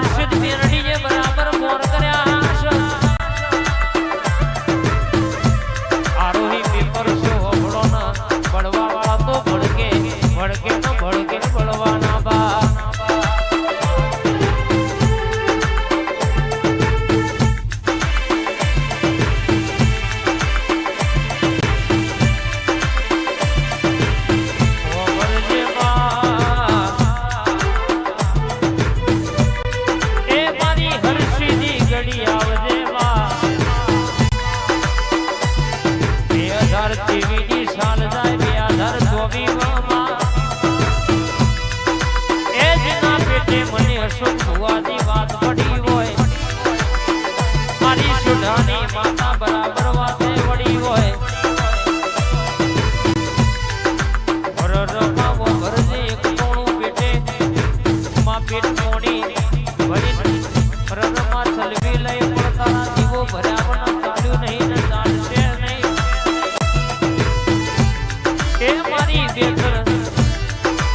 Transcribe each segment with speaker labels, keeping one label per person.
Speaker 1: હર્ષદ મેરડીએ બરાબર મોર કર્યા છે આરોહી પેપર શો હબળો ના બળવા વાળા તો ભડકે ભડકે ન ભડકે બળવાના બા માતા બરાબર વાતે વડી હોય રરમાં ભરજે એક ટોણું પેટે માં પેટ મોડી ભરી રરમાં ચલવી લઈ પણ તારા દીવો ભર્યા પણ ચાલ્યું નહીં ને ચાલશે નહીં એ મારી બેકર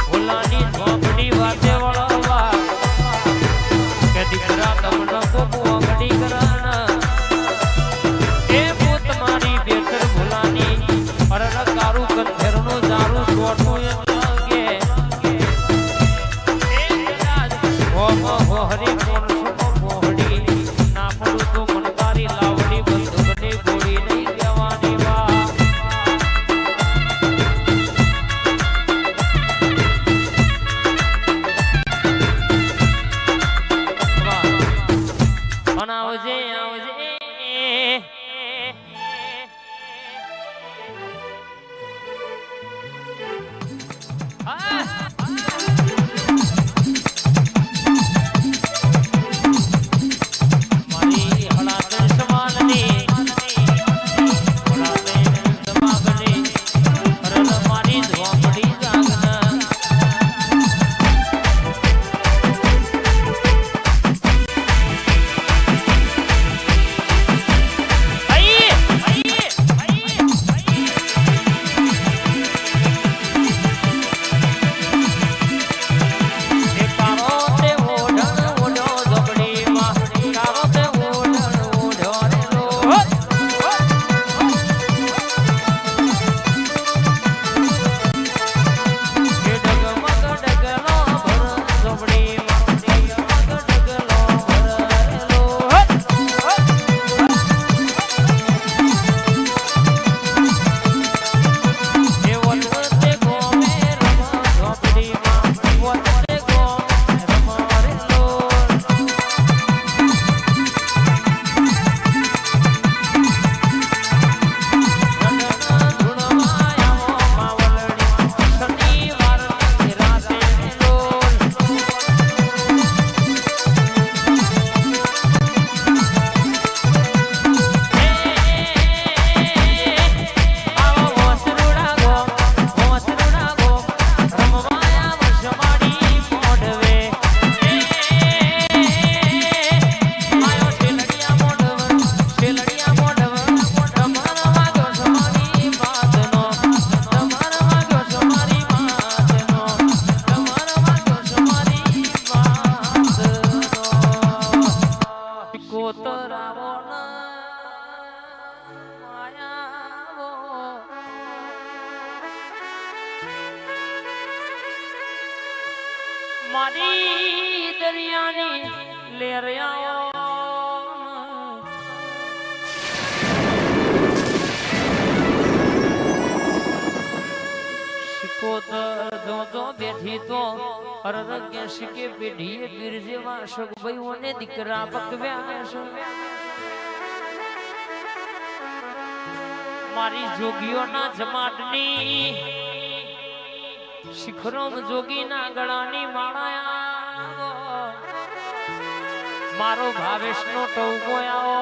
Speaker 1: ભોલાની ઝોપડી વાતે વળવા કે દીકરા તમને કોકો અગડી કરાના મારી દરિયાની લેરિયાઓ શિકોતર જો બેઠી તો અરરગ્ય શિકે પેઢીએ પીર જેવા સગભાઈઓને દીકરા પકવ્યા છે મારી જોગીઓના જમાટની શિખરોમ જોગીના ગળાની માળાયા મારો ભાવેશનો ટોકો આવો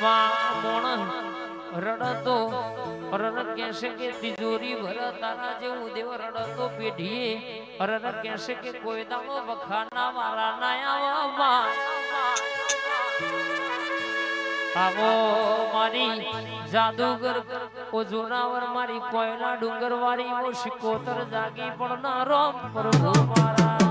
Speaker 1: માં મોણ રડતો રડ કહેશે કે તિજોરી ભર તારા જેવું દેવ રડતો પેઢીએ રડ કહેશે કે કોઈ દાડો વખાના વાળા ના આવા આવો મારી જાદુગર ઓ જોનાવર મારી કોયલા ડુંગર વાળી ઓ શિકોતર જાગી પડનારો પ્રભુ મારા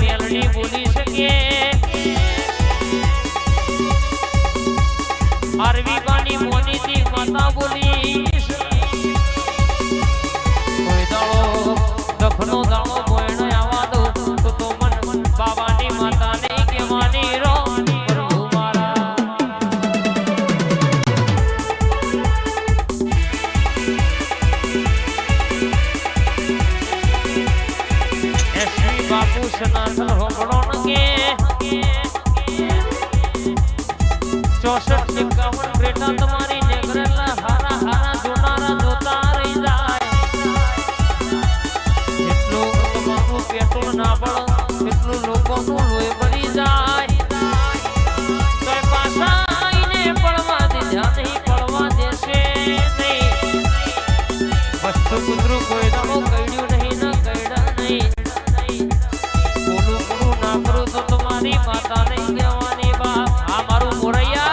Speaker 1: મેલડી બોલી શકે અરવી બાની મોની થી માતા બોલી કોઈ દાડો દફનો દાડો બોયણો આવા દો તો મન બાબાની માતા ને કહેવાની રો પ્રભુ મારા એસી બાપુ સનાતન હોબળો કે 64 51 બેટા તમારી નેગરેલા હારા હારા જોનારા જોતા રહી જાય એટલું તમારું પેટ્રોલ ના બળ એટલું લોકોનું લોહી બળી જાય તો પાછા આઈને પડવા દીધા નહીં પડવા દેશે નહીં વસ્તુ કુતરું કોઈ દાડો કઈડ્યું નહીં ના કઈડા નહીં બોલું કરું ના કરું તો તમારી માતા નહીં કહેવાની બા આ મારું મોરૈયા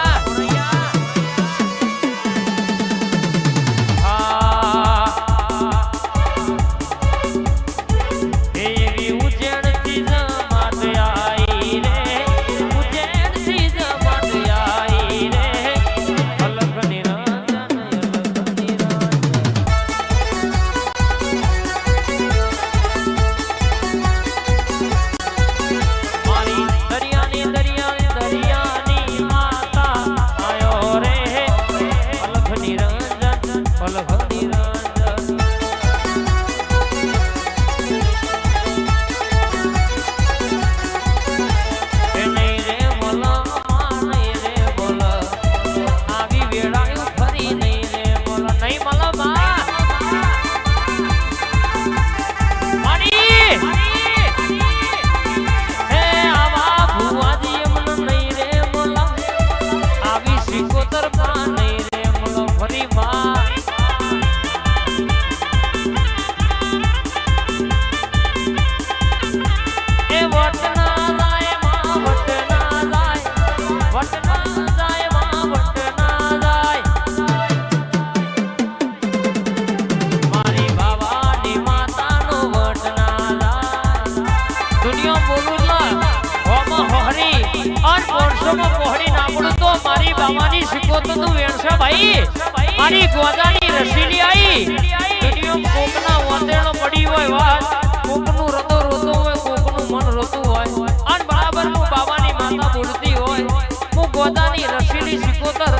Speaker 1: મારી બાવાની શિકોતર નું વેણસા ભાઈ મારી ગોદાની રસીલી આઈ દુનિયો કોકના વાંદેણો પડી હોય વાત કોકનું રતો રોતો હોય કોકનું મન રોતું હોય અને બરાબર હું બાવાની માતા બોલતી હોય હું ગોદાની રસીલી શિકોતર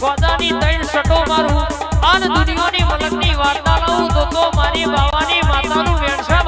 Speaker 1: ગોદાની ત્રણ સટો મારું અને દુનિયાની મલકની વાર્તા લાવું તો મારી બાવાની માતાનું વેણસા